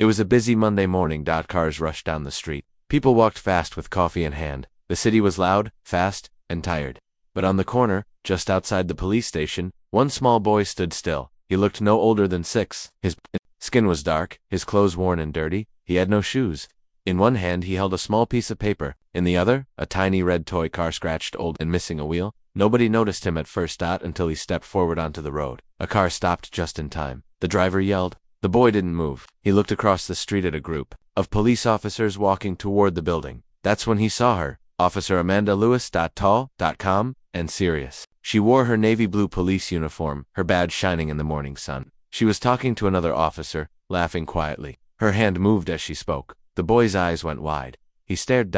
It was a busy Monday morning. Cars rushed down the street. People walked fast with coffee in hand. The city was loud, fast, and tired. But on the corner, just outside the police station, one small boy stood still. He looked no older than 6. His skin was dark, his clothes worn and dirty. He had no shoes. In one hand he held a small piece of paper. In the other, a tiny red toy car scratched old and missing a wheel. Nobody noticed him at first. Until he stepped forward onto the road. A car stopped just in time. The driver yelled. The boy didn't move. He looked across the street at a group of police officers walking toward the building. That's when he saw her. Officer Amanda Lewis. Tall, calm, and serious. She wore her navy blue police uniform, her badge shining in the morning sun. She was talking to another officer, laughing quietly. Her hand moved as she spoke. The boy's eyes went wide. He stared.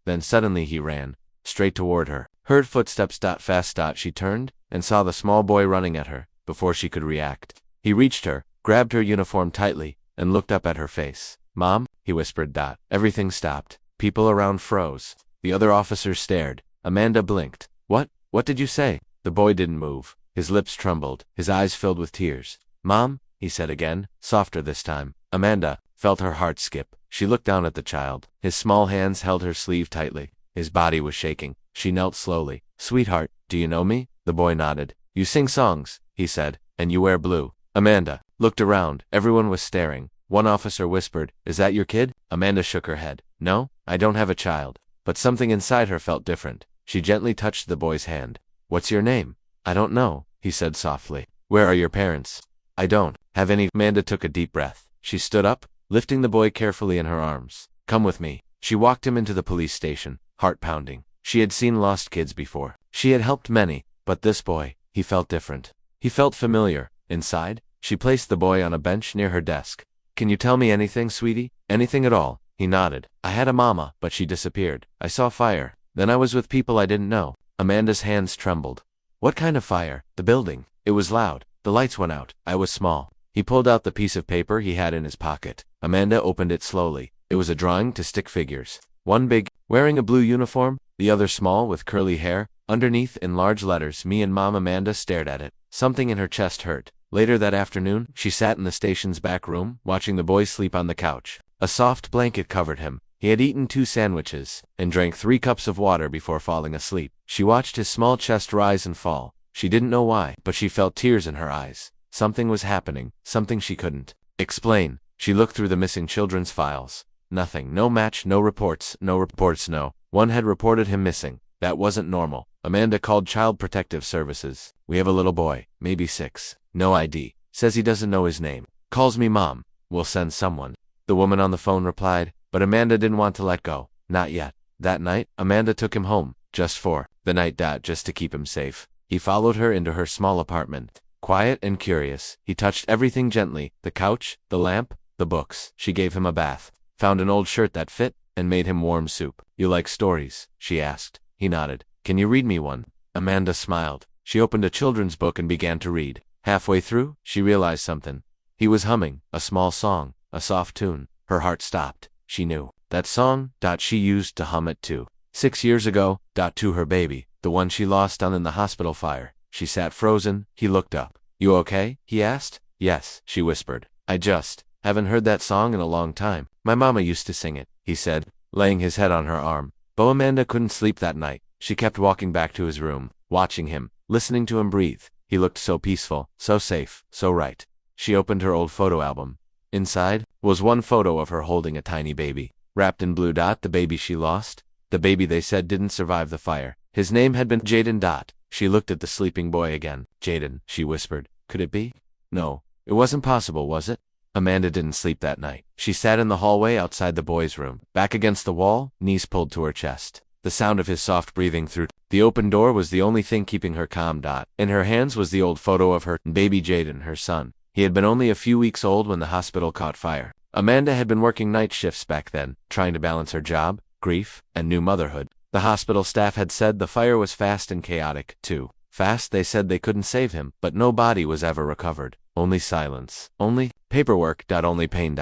Then suddenly he ran straight toward her. Heard footsteps. Fast. She turned and saw the small boy running at her. Before she could react, he reached her, grabbed her uniform tightly, and looked up at her face. Mom, he whispered. Everything stopped. People around froze. The other officers stared. Amanda blinked. What did you say? The boy didn't move. His lips trembled. His eyes filled with tears. Mom, he said again, softer this time. Amanda felt her heart skip. She looked down at the child. His small hands held her sleeve tightly. His body was shaking. She knelt slowly. Sweetheart, do you know me? The boy nodded. You sing songs, he said, and you wear blue. Amanda looked around. Everyone was staring. One officer whispered, Is that your kid? Amanda shook her head. No, I don't have a child. But something inside her felt different. She gently touched the boy's hand. What's your name? I don't know, he said softly. Where are your parents? I don't have any. Amanda took a deep breath. She stood up, lifting the boy carefully in her arms. Come with me. She walked him into the police station, heart pounding. She had seen lost kids before. She had helped many, but this boy, he felt different. He felt familiar. Inside, she placed the boy on a bench near her desk. Can you tell me anything, sweetie? Anything at all? He nodded. I had a mama, but she disappeared. I saw fire. Then I was with people I didn't know. Amanda's hands trembled. What kind of fire? The building. It was loud. The lights went out. I was small. He pulled out the piece of paper he had in his pocket. Amanda opened it slowly. It was a drawing to stick figures. One big, wearing a blue uniform, the other small with curly hair. Underneath, in large letters, Me and Mom. Amanda stared at it. Something in her chest hurt. Later that afternoon, she sat in the station's back room, watching the boy sleep on the couch. A soft blanket covered him. He had eaten 2 sandwiches and drank 3 cups of water before falling asleep. She watched his small chest rise and fall. She didn't know why, but she felt tears in her eyes. Something was happening, something she couldn't explain. She looked through the missing children's files. Nothing. No match, no reports. No. One had reported him missing. That wasn't normal. Amanda called Child Protective Services. We have a little boy, maybe 6. No ID. Says he doesn't know his name. Calls me Mom. We'll send someone. The woman on the phone replied, but Amanda didn't want to let go. Not yet. That night, Amanda took him home, just for the night. Just to keep him safe. He followed her into her small apartment. Quiet and curious, he touched everything gently, the couch, the lamp, the books. She gave him a bath, found an old shirt that fit, and made him warm soup. You like stories? She asked. He nodded. Can you read me one? Amanda smiled. She opened a children's book and began to read. Halfway through, she realized something. He was humming, a small song, a soft tune. Her heart stopped. She knew that song. She used to hum it too. 6 years ago. To her baby, the one she lost in the hospital fire. She sat frozen. He looked up. You okay? He asked. Yes, she whispered. I just haven't heard that song in a long time. My mama used to sing it, he said, laying his head on her arm. But Amanda couldn't sleep that night. She kept walking back to his room, watching him, listening to him breathe. He looked so peaceful, so safe, so right. She opened her old photo album. Inside was one photo of her holding a tiny baby, wrapped in blue. The baby she lost, the baby they said didn't survive the fire. His name had been Jaden. She looked at the sleeping boy again. Jaden, she whispered. Could it be? No, it wasn't possible, was it? Amanda didn't sleep that night. She sat in the hallway outside the boy's room, back against the wall, knees pulled to her chest. The sound of his soft breathing through the open door was the only thing keeping her calm. In her hands was the old photo of her baby Jaden, her son. He had been only a few weeks old when the hospital caught fire. Amanda had been working night shifts back then, trying to balance her job, grief, and new motherhood. The hospital staff had said the fire was fast and chaotic, too. Fast, they said they couldn't save him, but no body was ever recovered. Only silence. Only paperwork. Only pain.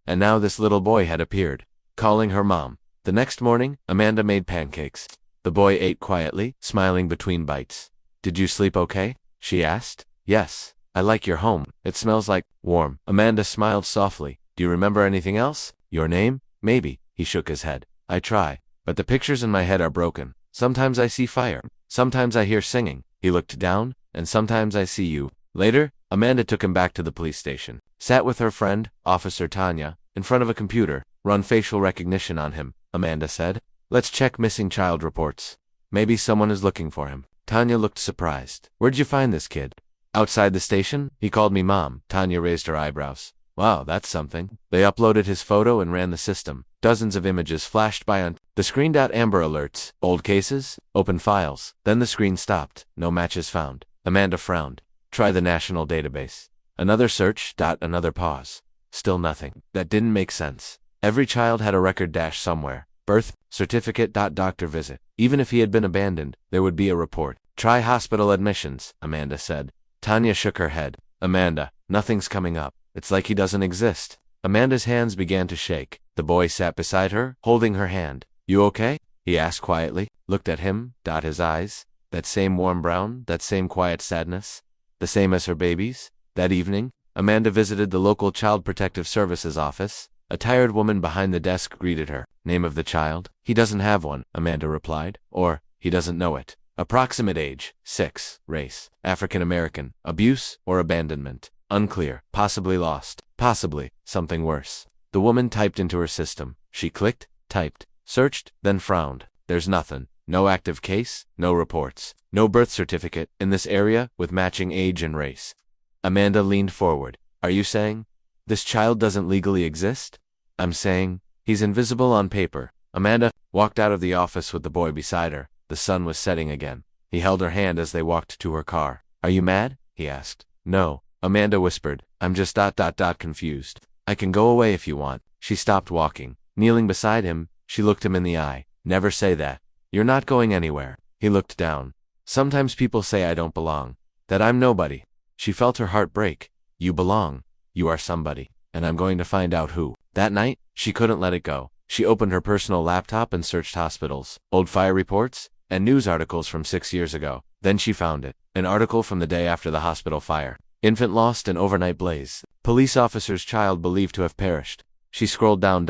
And now this little boy had appeared, calling her mom. The next morning, Amanda made pancakes. The boy ate quietly, smiling between bites. Did you sleep okay? She asked. Yes. I like your home. It smells like warm. Amanda smiled softly. Do you remember anything else? Your name? Maybe. He shook his head. I try. But the pictures in my head are broken. Sometimes I see fire. Sometimes I hear singing. He looked down. And sometimes I see you. Later, Amanda took him back to the police station. Sat with her friend, Officer Tanya, in front of a computer. Run facial recognition on him, Amanda said. Let's check missing child reports. Maybe someone is looking for him. Tanya looked surprised. Where'd you find this kid? Outside the station? He called me Mom. Tanya raised her eyebrows. Wow, that's something. They uploaded his photo and ran the system. Dozens of images flashed by on the screen. Amber alerts. Old cases. Open files. Then the screen stopped. No matches found. Amanda frowned. Try the national database. Another search. Another pause. Still nothing. That didn't make sense. Every child had a record somewhere. Birth, certificate. Doctor visit. Even if he had been abandoned, there would be a report. Try hospital admissions, Amanda said. Tanya shook her head. Amanda, nothing's coming up. It's like he doesn't exist. Amanda's hands began to shake. The boy sat beside her, holding her hand. You okay? He asked quietly. Looked at him. His eyes. That same warm brown, that same quiet sadness. The same as her baby's. That evening, Amanda visited the local Child Protective Services office. A tired woman behind the desk greeted her. Name of the child? He doesn't have one, Amanda replied. Or, he doesn't know it. Approximate age, 6. Race, African American. Abuse or abandonment? Unclear. Possibly lost. Possibly something worse. The woman typed into her system. She clicked, typed, searched, then frowned. There's nothing. No active case, no reports, no birth certificate in this area with matching age and race. Amanda leaned forward. Are you saying this child doesn't legally exist? I'm saying he's invisible on paper. Amanda walked out of the office with the boy beside her. The sun was setting again. He held her hand as they walked to her car. Are you mad? He asked. No, Amanda whispered. I'm just confused. I can go away if you want. She stopped walking. Kneeling beside him, she looked him in the eye. Never say that. You're not going anywhere. He looked down. Sometimes people say I don't belong. That I'm nobody. She felt her heart break. You belong. You are somebody. And I'm going to find out who. That night, she couldn't let it go. She opened her personal laptop and searched hospitals, old fire reports, and news articles from 6 years ago. Then she found it. An article from the day after the hospital fire. Infant lost in overnight blaze. Police officer's child believed to have perished. She scrolled down.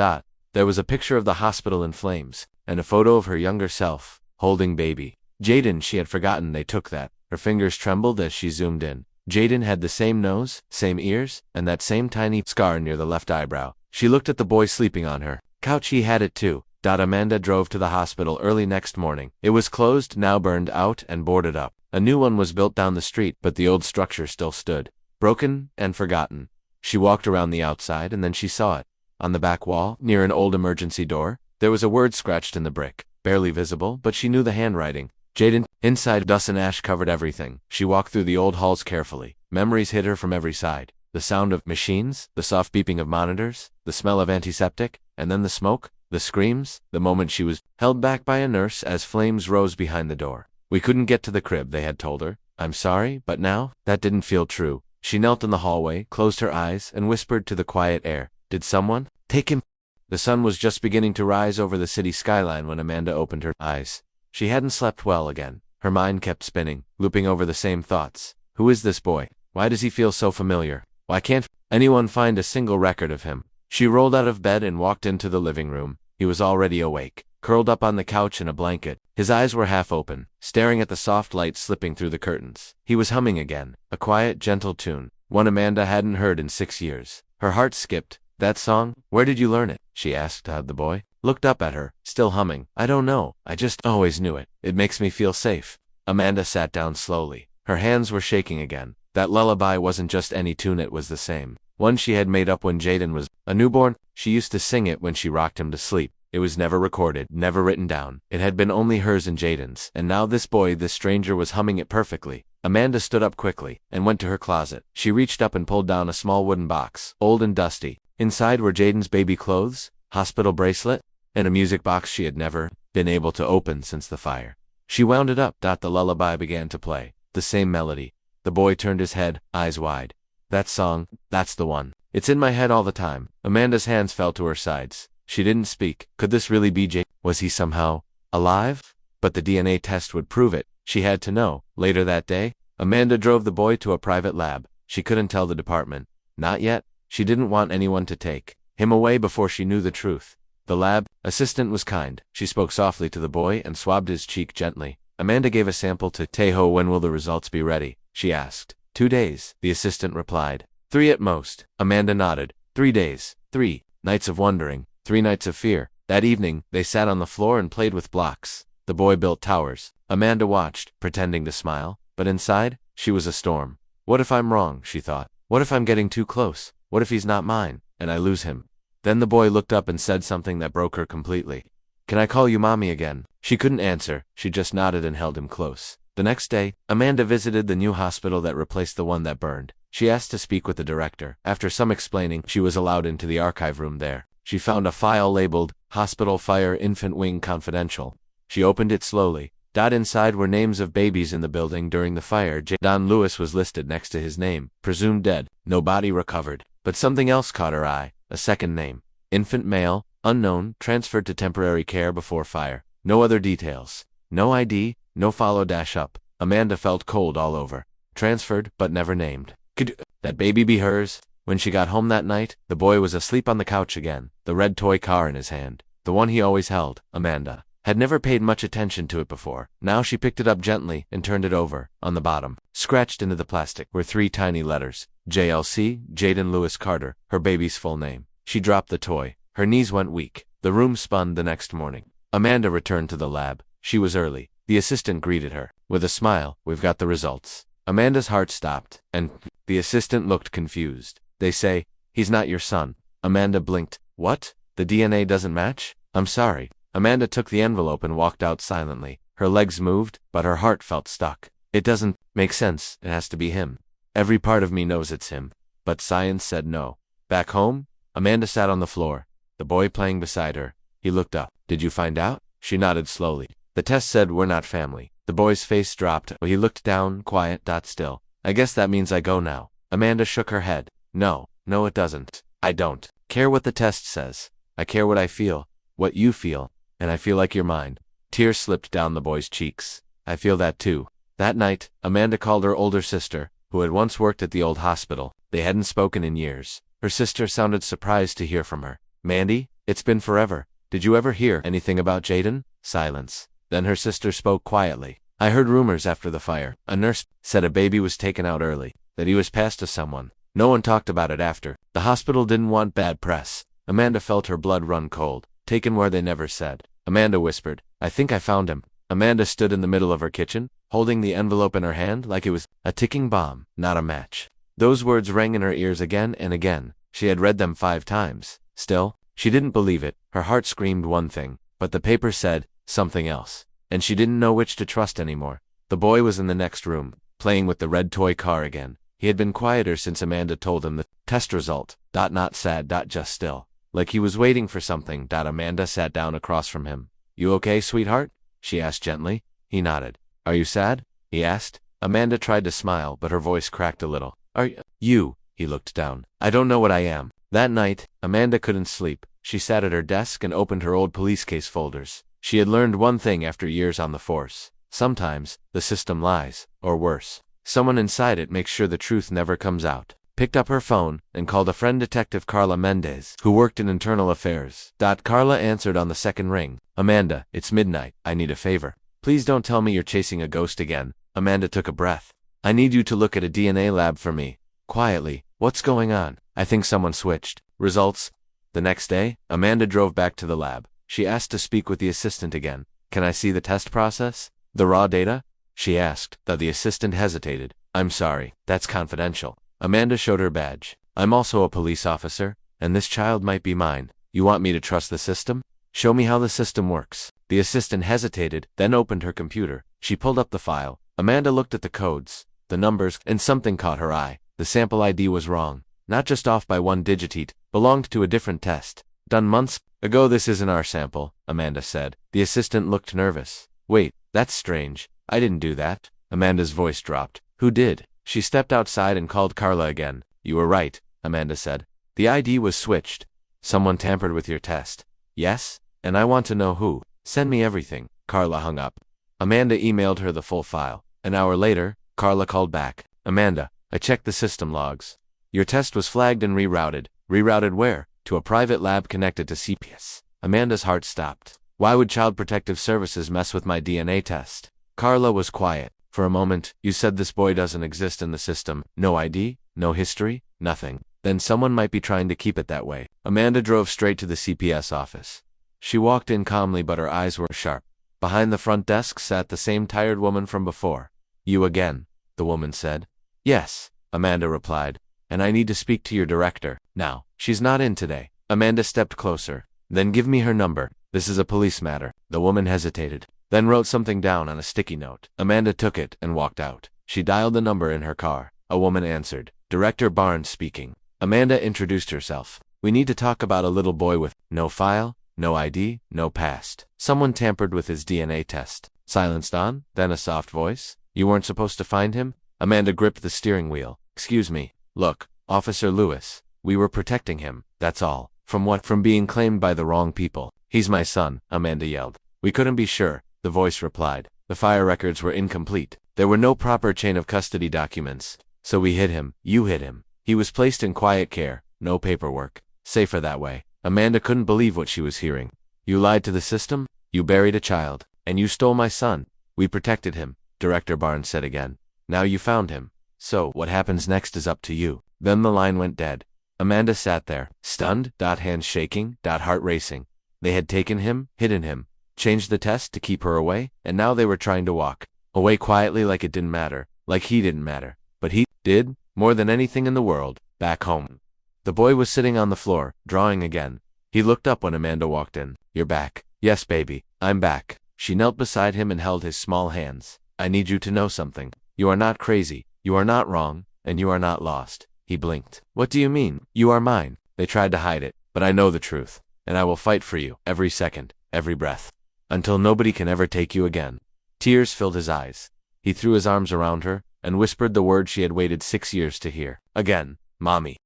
There was a picture of the hospital in flames, and a photo of her younger self, holding baby. Jaden, she had forgotten they took that. Her fingers trembled as she zoomed in. Jaden had the same nose, same ears, and that same tiny scar near the left eyebrow. She looked at the boy sleeping on her couch. He had it too. Amanda drove to the hospital early next morning. It was closed, now burned out and boarded up. A new one was built down the street, but the old structure still stood, broken and forgotten. She walked around the outside and then she saw it. On the back wall, near an old emergency door, there was a word scratched in the brick, barely visible, but she knew the handwriting. Jaden. Inside, dust and ash covered everything. She walked through the old halls carefully. Memories hit her from every side. The sound of machines, the soft beeping of monitors, the smell of antiseptic, and then the smoke, the screams, the moment she was held back by a nurse as flames rose behind the door. We couldn't get to the crib, they had told her. I'm sorry, but now, that didn't feel true. She knelt in the hallway, closed her eyes, and whispered to the quiet air. Did someone take him? The sun was just beginning to rise over the city skyline when Amanda opened her eyes. She hadn't slept well again. Her mind kept spinning, looping over the same thoughts. Who is this boy? Why does he feel so familiar? Why can't anyone find a single record of him? She rolled out of bed and walked into the living room. He was already awake, curled up on the couch in a blanket. His eyes were half open, staring at the soft light slipping through the curtains. He was humming again, a quiet, gentle tune, one Amanda hadn't heard in 6 years. Her heart skipped. That song? Where did you learn it? She asked the boy. Looked up at her, still humming. I don't know. I just always knew it. It makes me feel safe. Amanda sat down slowly. Her hands were shaking again. That lullaby wasn't just any tune, it was the same one she had made up when Jaden was a newborn. She used to sing it when she rocked him to sleep. It was never recorded, never written down. It had been only hers and Jaden's, and now this boy, this stranger, was humming it perfectly. Amanda stood up quickly and went to her closet. She reached up and pulled down a small wooden box, old and dusty. Inside were Jaden's baby clothes, hospital bracelet, and a music box she had never been able to open since the fire. She wound it up. The lullaby began to play, the same melody. The boy turned his head, eyes wide. That song, that's the one. It's in my head all the time. Amanda's hands fell to her sides. She didn't speak. Could this really be Jay? Was he somehow alive? But the DNA test would prove it. She had to know. Later that day, Amanda drove the boy to a private lab. She couldn't tell the department. Not yet. She didn't want anyone to take him away before she knew the truth. The lab assistant was kind. She spoke softly to the boy and swabbed his cheek gently. Amanda gave a sample to Tejo. When will the results be ready? She asked. 2 days, the assistant replied. 3 at most. Amanda nodded. 3 days. 3 nights of wondering. 3 nights of fear. That evening, they sat on the floor and played with blocks. The boy built towers. Amanda watched, pretending to smile, but inside, she was a storm. What if I'm wrong, she thought. What if I'm getting too close? What if he's not mine, and I lose him? Then the boy looked up and said something that broke her completely. Can I call you mommy again? She couldn't answer, she just nodded and held him close. The next day, Amanda visited the new hospital that replaced the one that burned. She asked to speak with the director. After some explaining, she was allowed into the archive room there. She found a file labeled, Hospital Fire Infant Wing Confidential. She opened it slowly. Inside were names of babies in the building during the fire. Don Lewis was listed next to his name, presumed dead. No body recovered. But something else caught her eye, a second name. Infant male, unknown, transferred to temporary care before fire. No other details. No ID, no follow-up. Amanda felt cold all over. Transferred, but never named. Could that baby be hers? When she got home that night, the boy was asleep on the couch again, the red toy car in his hand. The one he always held. Amanda had never paid much attention to it before. Now she picked it up gently and turned it over. On the bottom, scratched into the plastic, were 3 tiny letters. JLC, Jaden Lewis Carter, her baby's full name. She dropped the toy. Her knees went weak. The room spun the next morning. Amanda returned to the lab. She was early. The assistant greeted her. With a smile, we've got the results. Amanda's heart stopped, and the assistant looked confused. They say, he's not your son. Amanda blinked. What? The DNA doesn't match? I'm sorry. Amanda took the envelope and walked out silently. Her legs moved, but her heart felt stuck. It doesn't make sense. It has to be him. Every part of me knows it's him. But science said no. Back home, Amanda sat on the floor, the boy playing beside her. He looked up. Did you find out? She nodded slowly. The test said we're not family. The boy's face dropped. He looked down, quiet, still. I guess that means I go now. Amanda shook her head. No, it doesn't. I don't care what the test says. I care what I feel, what you feel, and I feel like you're mine. Tears slipped down the boy's cheeks. I feel that too. That night, Amanda called her older sister, who had once worked at the old hospital. They hadn't spoken in years. Her sister sounded surprised to hear from her. Mandy, it's been forever. Did you ever hear anything about Jaden? Silence. Then her sister spoke quietly. I heard rumors after the fire. A nurse said a baby was taken out early, that he was passed to someone. No one talked about it after. The hospital didn't want bad press. Amanda felt her blood run cold. Taken where they never said. Amanda whispered, I think I found him. Amanda stood in the middle of her kitchen, holding the envelope in her hand like it was a ticking bomb, not a match. Those words rang in her ears again and again. She had read them 5 times. Still, she didn't believe it. Her heart screamed one thing, but the paper said something else. And she didn't know which to trust anymore. The boy was in the next room, playing with the red toy car again. He had been quieter since Amanda told him the test result. Not sad. Just still. Like he was waiting for something. Amanda sat down across from him. You okay, sweetheart? She asked gently. He nodded. Are you sad? He asked. Amanda tried to smile, but her voice cracked a little. Are you? He looked down. I don't know what I am. That night, Amanda couldn't sleep. She sat at her desk and opened her old police case folders. She had learned one thing after years on the force. Sometimes, the system lies, or worse. Someone inside it makes sure the truth never comes out. Picked up her phone and called a friend, Detective Carla Mendez, who worked in internal affairs. Carla answered on the second ring. Amanda, it's midnight. I need a favor. Please don't tell me you're chasing a ghost again. Amanda took a breath. I need you to look at a DNA lab for me. Quietly. What's going on? I think someone switched. Results? The next day, Amanda drove back to the lab. She asked to speak with the assistant again. Can I see the test process? The raw data? She asked. The assistant hesitated. I'm sorry, that's confidential. Amanda showed her badge. I'm also a police officer, and this child might be mine. You want me to trust the system? Show me how the system works. The assistant hesitated, then opened her computer. She pulled up the file. Amanda looked at the codes, the numbers, and something caught her eye. The sample ID was wrong. Not just off by 1 digit. It belonged to a different test. Done months ago. This isn't our sample, Amanda said. The assistant looked nervous. Wait, that's strange. I didn't do that. Amanda's voice dropped. Who did? She stepped outside and called Carla again. You were right, Amanda said. The ID was switched. Someone tampered with your test. Yes? And I want to know who. Send me everything. Carla hung up. Amanda emailed her the full file. An hour later, Carla called back. Amanda, I checked the system logs. Your test was flagged and rerouted. Rerouted where? to a private lab connected to CPS. Amanda's heart stopped. Why would Child Protective Services mess with my DNA test? Carla was quiet. For a moment, you said this boy doesn't exist in the system. No ID, no history, nothing. Then someone might be trying to keep it that way. Amanda drove straight to the CPS office. She walked in calmly, but her eyes were sharp. Behind the front desk sat the same tired woman from before. You again, the woman said. Yes, Amanda replied. And I need to speak to your director. Now. She's not in today. Amanda stepped closer. Then give me her number. This is a police matter. The woman hesitated, then wrote something down on a sticky note. Amanda took it and walked out. She dialed the number in her car. A woman answered. Director Barnes speaking. Amanda introduced herself. We need to talk about a little boy with no file, no ID, no past. Someone tampered with his DNA test. Silenced on, then a soft voice. You weren't supposed to find him? Amanda gripped the steering wheel. Excuse me. Look, Officer Lewis. We were protecting him, that's all. From what? From being claimed by the wrong people. He's my son, Amanda yelled. We couldn't be sure, the voice replied. The fire records were incomplete. There were no proper chain of custody documents. So we hid him. You hid him. He was placed in quiet care. No paperwork. Safer that way. Amanda couldn't believe what she was hearing. You lied to the system? You buried a child. And you stole my son. We protected him, Director Barnes said again. Now you found him. So, what happens next is up to you. Then the line went dead. Amanda sat there, stunned, hands shaking, heart racing. They had taken him, hidden him, changed the test to keep her away, and now they were trying to walk away quietly like it didn't matter, like he didn't matter. But he did, more than anything in the world, back home. The boy was sitting on the floor, drawing again. He looked up when Amanda walked in. You're back. Yes, baby, I'm back. She knelt beside him and held his small hands. I need you to know something. You are not crazy, you are not wrong, and you are not lost. He blinked. What do you mean? You are mine. They tried to hide it, but I know the truth, and I will fight for you, every second, every breath, until nobody can ever take you again. Tears filled his eyes. He threw his arms around her, and whispered the word she had waited 6 years to hear. Again, Mommy.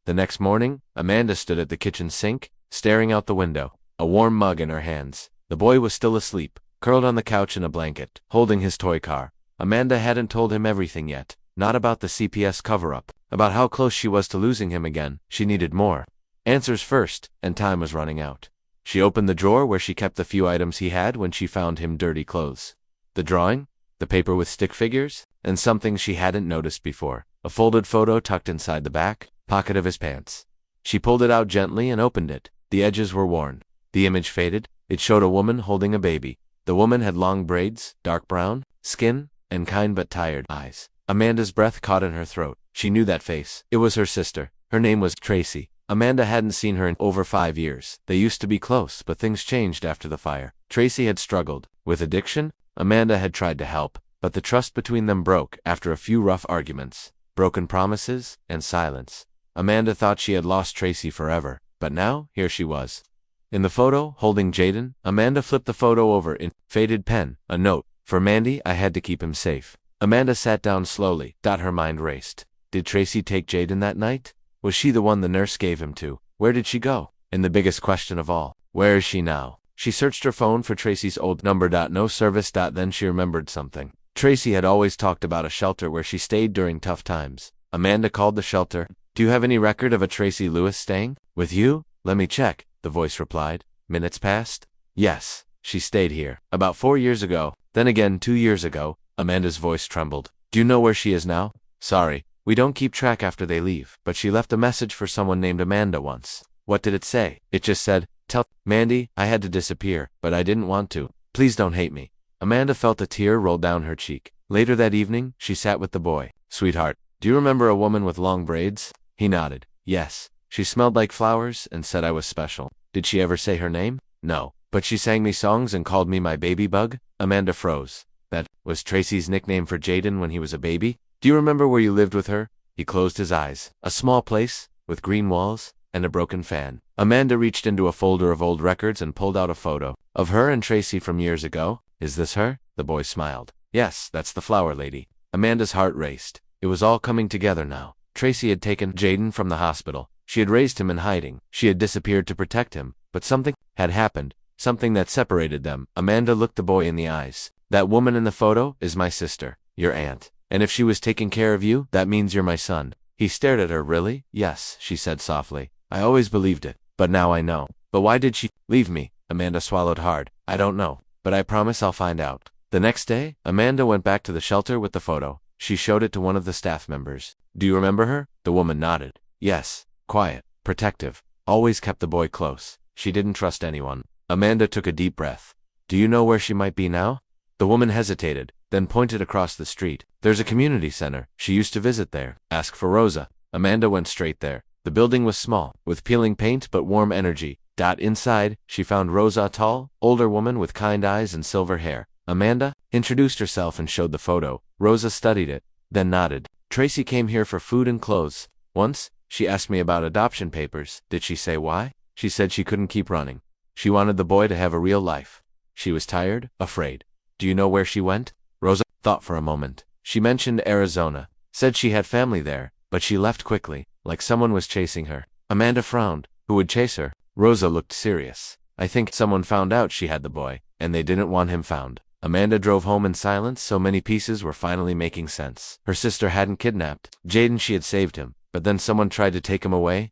The next morning, Amanda stood at the kitchen sink, staring out the window, a warm mug in her hands. The boy was still asleep, curled on the couch in a blanket, holding his toy car. Amanda hadn't told him everything yet, not about the CPS cover-up, about how close she was to losing him again. She needed more answers first, and time was running out. She opened the drawer where she kept the few items he had when she found him dirty clothes. The drawing, the paper with stick figures, and something she hadn't noticed before, a folded photo tucked inside the back pocket of his pants. She pulled it out gently and opened it. The edges were worn. The image faded. It showed a woman holding a baby. The woman had long braids, dark brown skin, and kind but tired eyes. Amanda's breath caught in her throat. She knew that face. It was her sister. Her name was Tracy. Amanda hadn't seen her in over 5 years. They used to be close, but things changed after the fire. Tracy had struggled with addiction. Amanda had tried to help, but the trust between them broke after a few rough arguments, broken promises, and silence. Amanda thought she had lost Tracy forever, but now, here she was. In the photo, holding Jaden, Amanda flipped the photo over in faded pen, a note. For Mandy, I had to keep him safe. Amanda sat down slowly. Her mind raced. Did Tracy take Jaden that night? Was she the one the nurse gave him to? Where did she go? And the biggest question of all, where is she now? She searched her phone for Tracy's old number. No service. Then she remembered something. Tracy had always talked about a shelter where she stayed during tough times. Amanda called the shelter. Do you have any record of a Tracy Lewis staying with you? Let me check, the voice replied. Minutes passed. Yes, she stayed here. About 4 years ago. Then again 2 years ago. Amanda's voice trembled. Do you know where she is now? Sorry, we don't keep track after they leave, but she left a message for someone named Amanda once. What did it say? It just said, tell Mandy, I had to disappear, but I didn't want to. Please don't hate me. Amanda felt a tear roll down her cheek. Later that evening, she sat with the boy. Sweetheart, do you remember a woman with long braids? He nodded. Yes. She smelled like flowers and said I was special. Did she ever say her name? No. But she sang me songs and called me my baby bug? Amanda froze. That was Tracy's nickname for Jaden when he was a baby? Do you remember where you lived with her? He closed his eyes. A small place, with green walls, and a broken fan. Amanda reached into a folder of old records and pulled out a photo of her and Tracy from years ago. Is this her? The boy smiled. Yes, that's the flower lady. Amanda's heart raced. It was all coming together now. Tracy had taken Jaden from the hospital. She had raised him in hiding. She had disappeared to protect him. But something had happened. Something that separated them. Amanda looked the boy in the eyes. That woman in the photo is my sister, your aunt. And if she was taking care of you, that means you're my son. He stared at her. Really? Yes, she said softly. I always believed it. But now I know. But why did she leave me? Amanda swallowed hard. I don't know. But I promise I'll find out. The next day, Amanda went back to the shelter with the photo. She showed it to one of the staff members. Do you remember her? The woman nodded. Yes. Quiet. Protective. Always kept the boy close. She didn't trust anyone. Amanda took a deep breath. Do you know where she might be now? The woman hesitated, then pointed across the street. There's a community center. She used to visit there. Ask for Rosa. Amanda went straight there. The building was small, with peeling paint but warm energy. Inside, she found Rosa, a tall, older woman with kind eyes and silver hair. Amanda introduced herself and showed the photo. Rosa studied it, then nodded. Tracy came here for food and clothes. Once, she asked me about adoption papers. Did she say why? She said she couldn't keep running. She wanted the boy to have a real life. She was tired, afraid. Do you know where she went? Rosa thought for a moment. She mentioned Arizona, said she had family there, but she left quickly, like someone was chasing her. Amanda frowned. Who would chase her? Rosa looked serious. I think someone found out she had the boy, and they didn't want him found. Amanda drove home in silence. So many pieces were finally making sense. Her sister hadn't kidnapped Jaden, she had saved him. But then someone tried to take him away.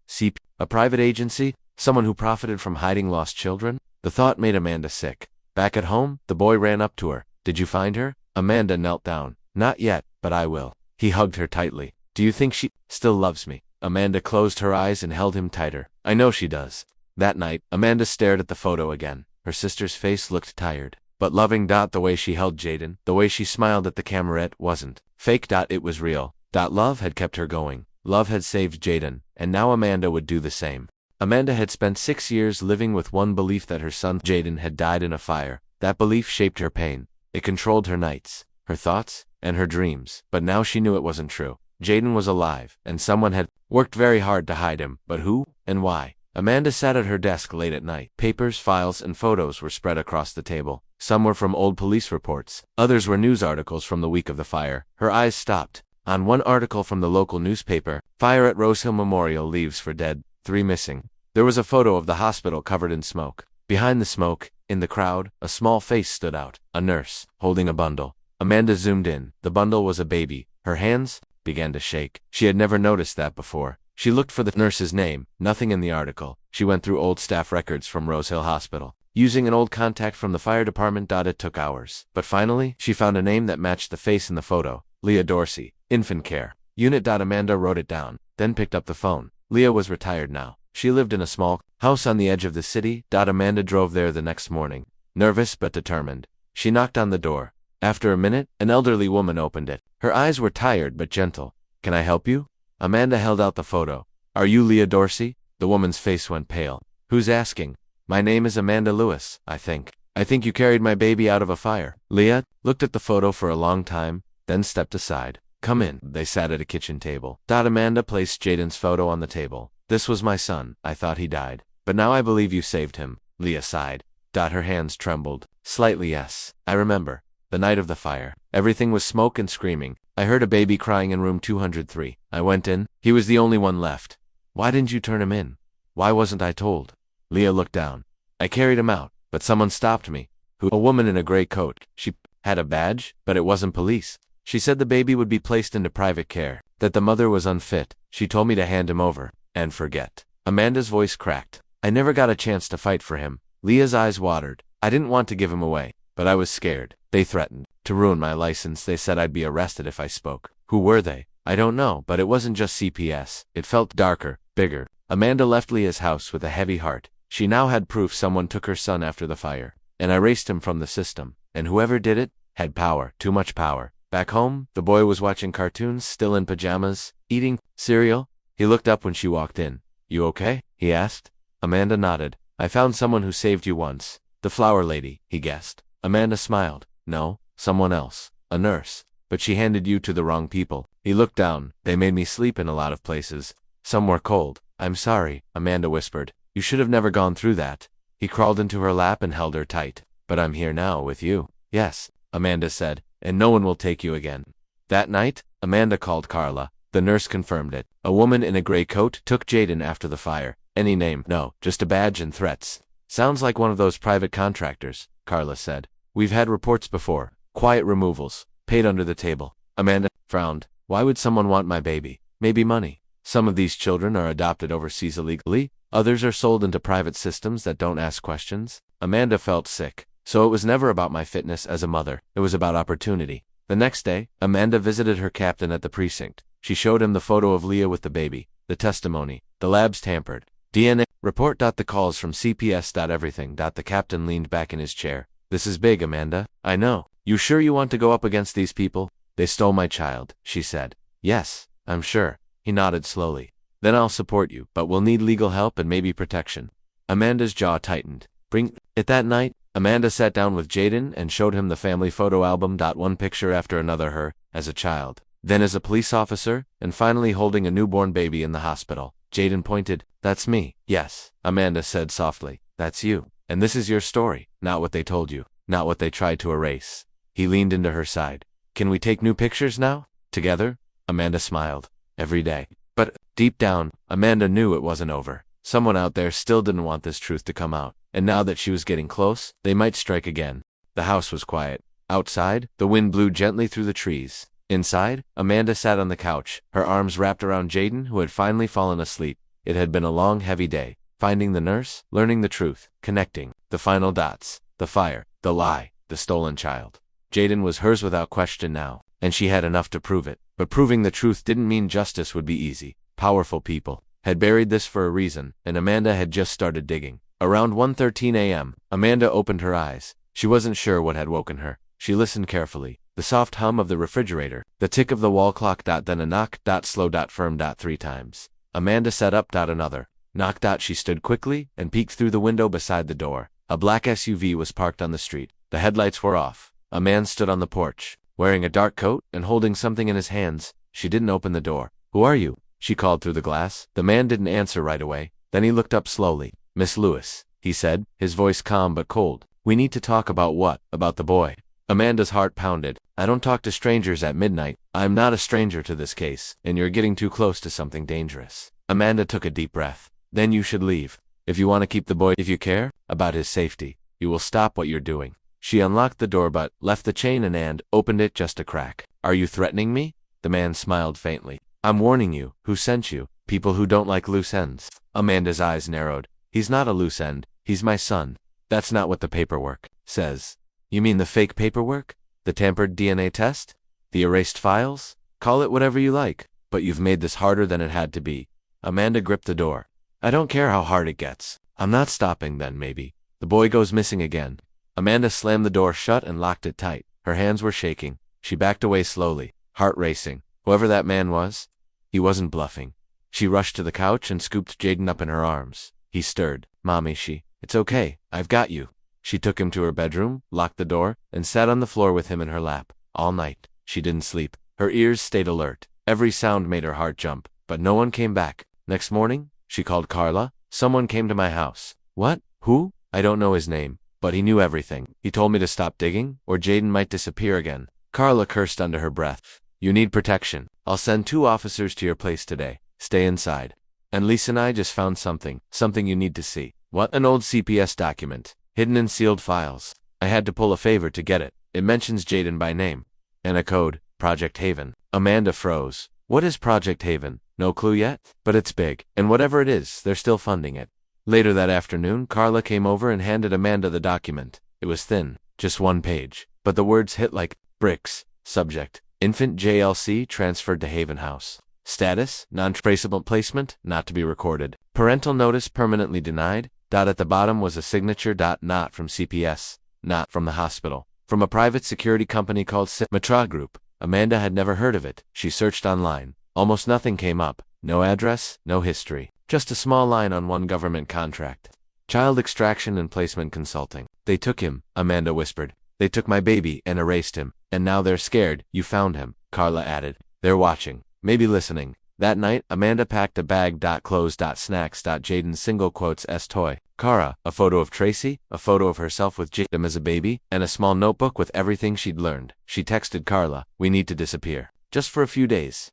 A private agency? Someone who profited from hiding lost children? The thought made Amanda sick. Back at home, the boy ran up to her. Did you find her? Amanda knelt down. Not yet, but I will. He hugged her tightly. Do you think she still loves me? Amanda closed her eyes and held him tighter. I know she does. That night, Amanda stared at the photo again. Her sister's face looked tired, but loving. The way she held Jaden, the way she smiled at the camera, it wasn't fake. It was real. Love had kept her going. Love had saved Jaden, and now Amanda would do the same. Amanda had spent 6 years living with one belief, that her son Jaden had died in a fire. That belief shaped her pain. It controlled her nights, her thoughts, and her dreams. But now she knew it wasn't true. Jaden was alive, and someone had worked very hard to hide him. But who and why? Amanda sat at her desk late at night. Papers, files, and photos were spread across the table. Some were from old police reports. Others were news articles from the week of the fire. Her eyes stopped on one article from the local newspaper. Fire at Rose Hill Memorial leaves for dead. 3 missing. There was a photo of the hospital covered in smoke. Behind the smoke, in the crowd, a small face stood out. A nurse, holding a bundle. Amanda zoomed in. The bundle was a baby. Her hands began to shake. She had never noticed that before. She looked for the nurse's name. Nothing in the article. She went through old staff records from Rose Hill Hospital. Using an old contact from the fire department. It took hours. But finally, she found a name that matched the face in the photo. Leah Dorsey. Infant care unit. Amanda wrote it down, then picked up the phone. Leah was retired now. She lived in a small house on the edge of the city. Amanda drove there the next morning, nervous but determined. She knocked on the door. After a minute, an elderly woman opened it. Her eyes were tired but gentle. Can I help you? Amanda held out the photo. Are you Leah Dorsey? The woman's face went pale. Who's asking? My name is Amanda Lewis, I think. I think you carried my baby out of a fire. Leah looked at the photo for a long time, then stepped aside. Come in. They sat at a kitchen table. Amanda placed Jaden's photo on the table. This was my son. I thought he died. But now I believe you saved him. Leah sighed. Her hands trembled. Slightly, yes. I remember. The night of the fire. Everything was smoke and screaming. I heard a baby crying in room 203. I went in. He was the only one left. Why didn't you turn him in? Why wasn't I told? Leah looked down. I carried him out, but someone stopped me. Who? A woman in a gray coat. She had a badge, but it wasn't police. She said the baby would be placed into private care, that the mother was unfit. She told me to hand him over and forget. Amanda's voice cracked. I never got a chance to fight for him. Leah's eyes watered. I didn't want to give him away, but I was scared. They threatened to ruin my license. They said I'd be arrested if I spoke. Who were they? I don't know, but it wasn't just CPS. It felt darker, bigger. Amanda left Leah's house with a heavy heart. She now had proof someone took her son after the fire and erased him from the system. And whoever did it had power, too much power. Back home, the boy was watching cartoons, still in pajamas, eating cereal. He looked up when she walked in. You okay? He asked. Amanda nodded. I found someone who saved you once. The flower lady, he guessed. Amanda smiled. No, someone else. A nurse. But she handed you to the wrong people. He looked down. They made me sleep in a lot of places. Some were cold. I'm sorry, Amanda whispered. You should have never gone through that. He crawled into her lap and held her tight. But I'm here now with you. Yes, Amanda said, and no one will take you again. That night, Amanda called Carla. The nurse confirmed it. A woman in a gray coat took Jaden after the fire. Any name? No, just a badge and threats. Sounds like one of those private contractors, Carla said. We've had reports before. Quiet removals. Paid under the table. Amanda frowned. Why would someone want my baby? Maybe money. Some of these children are adopted overseas illegally, others are sold into private systems that don't ask questions. Amanda felt sick. So it was never about my fitness as a mother, it was about opportunity. The next day, Amanda visited her captain at the precinct. She showed him the photo of Leah with the baby, the testimony, the labs tampered, DNA report. The calls from CPS. Everything. The captain leaned back in his chair. This is big, Amanda. I know. You sure you want to go up against these people? They stole my child, she said. Yes, I'm sure. He nodded slowly. Then I'll support you, but we'll need legal help and maybe protection. Amanda's jaw tightened. Bring it. That night, Amanda sat down with Jaden and showed him the family photo album. One picture after another, her, as a child, then as a police officer, and finally holding a newborn baby in the hospital. Jaden pointed. That's me. Yes, Amanda said softly. That's you. And this is your story, not what they told you, not what they tried to erase. He leaned into her side. Can we take new pictures now? Together? Amanda smiled. Every day. But, deep down, Amanda knew it wasn't over. Someone out there still didn't want this truth to come out, and now that she was getting close, they might strike again. The house was quiet. Outside, the wind blew gently through the trees. Inside, Amanda sat on the couch, her arms wrapped around Jaden, who had finally fallen asleep. It had been a long, heavy day. Finding the nurse, learning the truth, connecting, the final dots, the fire, the lie, the stolen child. Jaden was hers without question now, and she had enough to prove it. But proving the truth didn't mean justice would be easy. Powerful people had buried this for a reason, and Amanda had just started digging. Around 1:13 a.m., Amanda opened her eyes. She wasn't sure what had woken her. She listened carefully. The soft hum of the refrigerator, the tick of the wall clock. Then a knock. Slow. Firm. 3 times. Amanda sat up. Another knock. She stood quickly and peeked through the window beside the door. A black SUV was parked on the street. The headlights were off. A man stood on the porch, wearing a dark coat and holding something in his hands. She didn't open the door. Who are you? She called through the glass. The man didn't answer right away. Then he looked up slowly. Miss Lewis, he said, his voice calm but cold. We need to talk about what? About the boy. Amanda's heart pounded. I don't talk to strangers at midnight. I'm not a stranger to this case, and you're getting too close to something dangerous. Amanda took a deep breath. Then you should leave. If you want to keep the boy, if you care about his safety, you will stop what you're doing. She unlocked the door but left the chain and opened it just a crack. Are you threatening me? The man smiled faintly. I'm warning you. Who sent you? People who don't like loose ends. Amanda's eyes narrowed. He's not a loose end. He's my son. That's not what the paperwork says. You mean the fake paperwork? The tampered DNA test? The erased files? Call it whatever you like, but you've made this harder than it had to be. Amanda gripped the door. I don't care how hard it gets. I'm not stopping then, maybe. The boy goes missing again. Amanda slammed the door shut and locked it tight. Her hands were shaking. She backed away slowly, heart racing. Whoever that man was, he wasn't bluffing. She rushed to the couch and scooped Jaden up in her arms. He stirred. Mommy, it's okay. I've got you. She took him to her bedroom, locked the door, and sat on the floor with him in her lap. All night, she didn't sleep. Her ears stayed alert. Every sound made her heart jump, but no one came back. Next morning, she called Carla. Someone came to my house. What? Who? I don't know his name, but he knew everything. He told me to stop digging, or Jaden might disappear again. Carla cursed under her breath. You need protection. I'll send 2 officers to your place today. Stay inside. And Lisa and I just found something you need to see. What? An old CPS document, hidden in sealed files. I had to pull a favor to get it. It mentions Jaden by name. And a code, Project Haven. Amanda froze. What is Project Haven? No clue yet? But it's big, and whatever it is, they're still funding it. Later that afternoon, Carla came over and handed Amanda the document. It was thin, just 1 page, but the words hit like bricks. Subject: Infant JLC transferred to Haven House. Status: non-traceable placement, not to be recorded. Parental notice permanently denied. At the bottom was a signature. Not from CPS, not from the hospital. From a private security company called Matra Group. Amanda had never heard of it. She searched online. Almost nothing came up. No address, no history. Just a small line on one government contract. Child extraction and placement consulting. They took him, Amanda whispered. They took my baby and erased him. And now they're scared. You found him, Carla added. They're watching. Maybe listening. That night, Amanda packed a bag. Clothes. Snacks. Jaden's single quotes S toy. Kara, a photo of Tracy, a photo of herself with Jaden as a baby, and a small notebook with everything she'd learned. She texted Carla, we need to disappear. Just for a few days.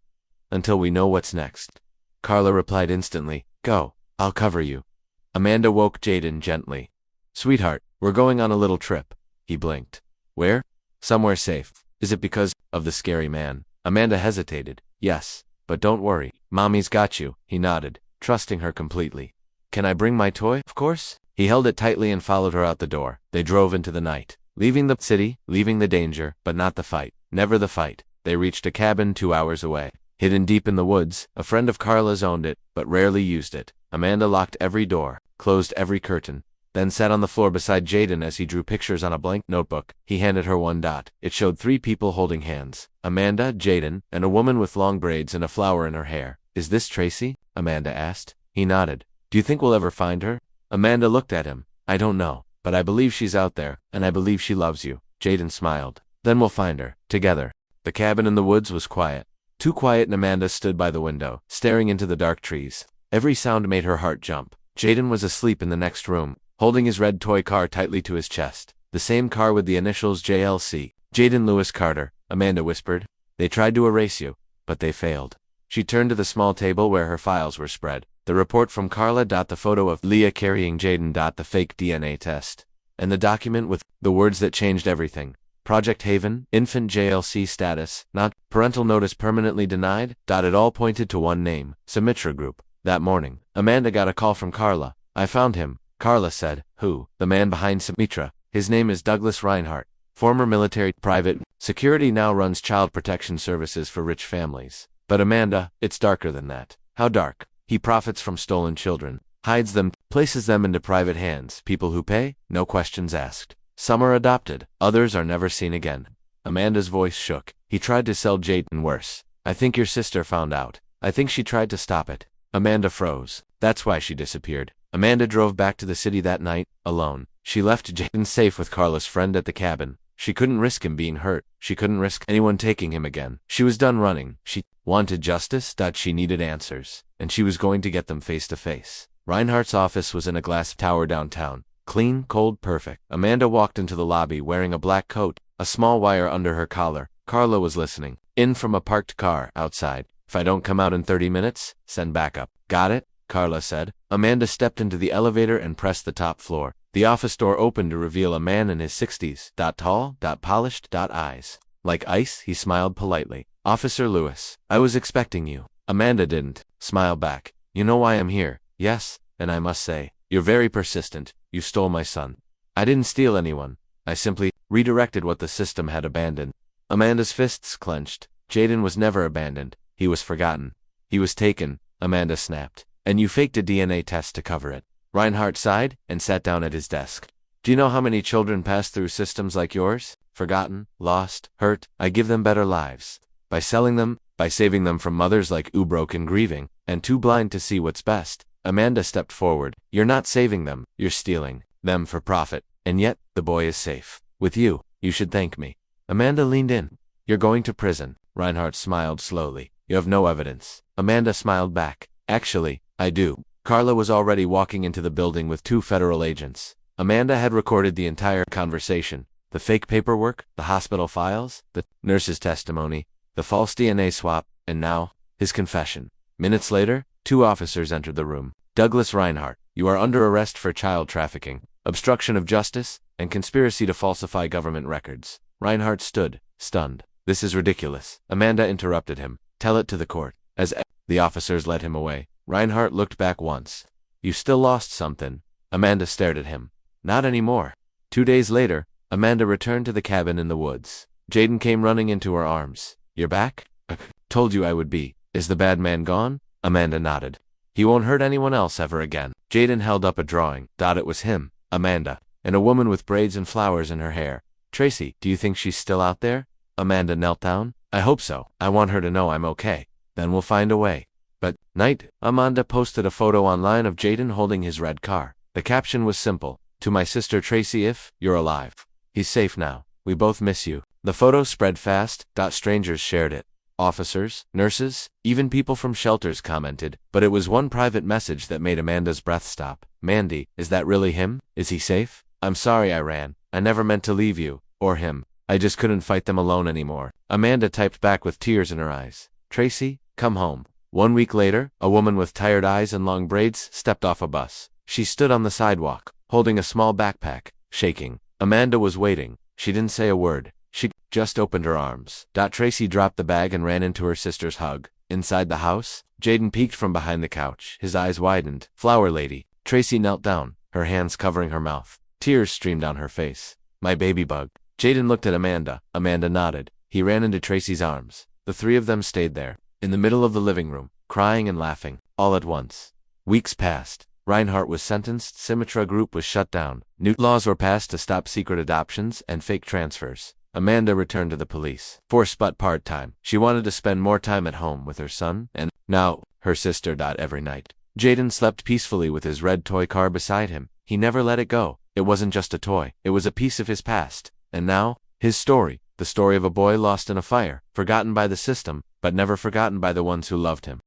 Until we know what's next. Carla replied instantly, go, I'll cover you. Amanda woke Jaden gently. Sweetheart, we're going on a little trip. He blinked. Where? Somewhere safe. Is it because of the scary man? Amanda hesitated. Yes, but don't worry. Mommy's got you, he nodded, trusting her completely. Can I bring my toy? Of course. He held it tightly and followed her out the door. They drove into the night, leaving the city, leaving the danger, but not the fight. Never the fight. They reached a cabin 2 hours away. Hidden deep in the woods, a friend of Carla's owned it, but rarely used it. Amanda locked every door, closed every curtain, then sat on the floor beside Jaden as he drew pictures on a blank notebook. He handed her one dot. It showed 3 people holding hands. Amanda, Jaden, and a woman with long braids and a flower in her hair. Is this Tracy? Amanda asked. He nodded. Do you think we'll ever find her? Amanda looked at him. I don't know, but I believe she's out there, and I believe she loves you. Jaden smiled. Then we'll find her, together. The cabin in the woods was quiet. Too quiet, and Amanda stood by the window, staring into the dark trees. Every sound made her heart jump. Jaden was asleep in the next room, holding his red toy car tightly to his chest. The same car with the initials JLC. Jaden Lewis Carter, Amanda whispered. They tried to erase you, but they failed. She turned to the small table where her files were spread. The report from Carla. The photo of Leah carrying Jaden. The fake DNA test. And the document with the words that changed everything. Project Haven, infant JLC status, not parental notice permanently denied. It all pointed to one name, Sumitra Group. That morning, Amanda got a call from Carla. I found him, Carla said. Who? The man behind Sumitra. His name is Douglas Reinhardt, former military private security, now runs child protection services for rich families. But Amanda, it's darker than that. How dark? He profits from stolen children, hides them, places them into private hands. People who pay, no questions asked. Some are adopted, others are never seen again. Amanda's voice shook. He tried to sell Jaden worse. I think your sister found out. I think she tried to stop it. Amanda froze. That's why she disappeared. Amanda drove back to the city that night, alone. She left Jaden safe with Carla's friend at the cabin. She couldn't risk him being hurt. She couldn't risk anyone taking him again. She was done running. She wanted justice. She needed answers. And she was going to get them face to face. Reinhardt's office was in a glass tower downtown. Clean, cold, perfect. Amanda walked into the lobby wearing a black coat, a small wire under her collar. Carla was listening. In from a parked car, outside. If I don't come out in 30 minutes, send backup. Got it? Carla said. Amanda stepped into the elevator and pressed the top floor. The office door opened to reveal a man in his 60s. Tall, polished, eyes. Like ice, he smiled politely. Officer Lewis, I was expecting you. Amanda didn't smile back. You know why I'm here? Yes, and I must say, you're very persistent. You stole my son. I didn't steal anyone. I simply redirected what the system had abandoned. Amanda's fists clenched. Jaden was never abandoned. He was forgotten. He was taken, Amanda snapped. And you faked a DNA test to cover it. Reinhardt sighed and sat down at his desk. Do you know how many children pass through systems like yours? Forgotten, lost, hurt. I give them better lives. By selling them, by saving them from mothers like broken grieving, and too blind to see what's best. Amanda stepped forward. You're not saving them, you're stealing them for profit. And yet, the boy is safe. With you, you should thank me. Amanda leaned in. You're going to prison. Reinhardt smiled slowly. You have no evidence. Amanda smiled back. Actually, I do. Carla was already walking into the building with 2 federal agents. Amanda had recorded the entire conversation. The fake paperwork, the hospital files, the nurse's testimony, the false DNA swap, and now, his confession. Minutes later, 2 officers entered the room. Douglas Reinhardt, you are under arrest for child trafficking, obstruction of justice, and conspiracy to falsify government records. Reinhardt stood, stunned. This is ridiculous. Amanda interrupted him. Tell it to the court. As the officers led him away, Reinhardt looked back once. You still lost something. Amanda stared at him. Not anymore. 2 days later, Amanda returned to the cabin in the woods. Jaden came running into her arms. You're back? Told you I would be. Is the bad man gone? Amanda nodded. He won't hurt anyone else ever again. Jaden held up a drawing. It was him, Amanda, and a woman with braids and flowers in her hair. Tracy, do you think she's still out there? Amanda knelt down. I hope so. I want her to know I'm okay. Then we'll find a way. But, night, Amanda posted a photo online of Jaden holding his red car. The caption was simple. To my sister Tracy, if you're alive. He's safe now. We both miss you. The photo spread fast. Strangers shared it. Officers, nurses, even people from shelters commented, but it was one private message that made Amanda's breath stop. Mandy, is that really him? Is he safe? I'm sorry I ran. I never meant to leave you, or him. I just couldn't fight them alone anymore. Amanda typed back with tears in her eyes. Tracy, come home. 1 week later, a woman with tired eyes and long braids stepped off a bus. She stood on the sidewalk, holding a small backpack, shaking. Amanda was waiting. She didn't say a word. She just opened her arms. Tracy dropped the bag and ran into her sister's hug. Inside the house, Jaden peeked from behind the couch. His eyes widened. Flower lady. Tracy knelt down, her hands covering her mouth. Tears streamed down her face. My baby bug. Jaden looked at Amanda. Amanda nodded. He ran into Tracy's arms. The three of them stayed there, in the middle of the living room, crying and laughing, all at once. Weeks passed. Reinhardt was sentenced, Symmetra Group was shut down. New laws were passed to stop secret adoptions and fake transfers. Amanda returned to the police. Forced but part-time. She wanted to spend more time at home with her son, and now, her sister. Every night. Jaden slept peacefully with his red toy car beside him. He never let it go. It wasn't just a toy. It was a piece of his past. And now, his story. The story of a boy lost in a fire, forgotten by the system, but never forgotten by the ones who loved him.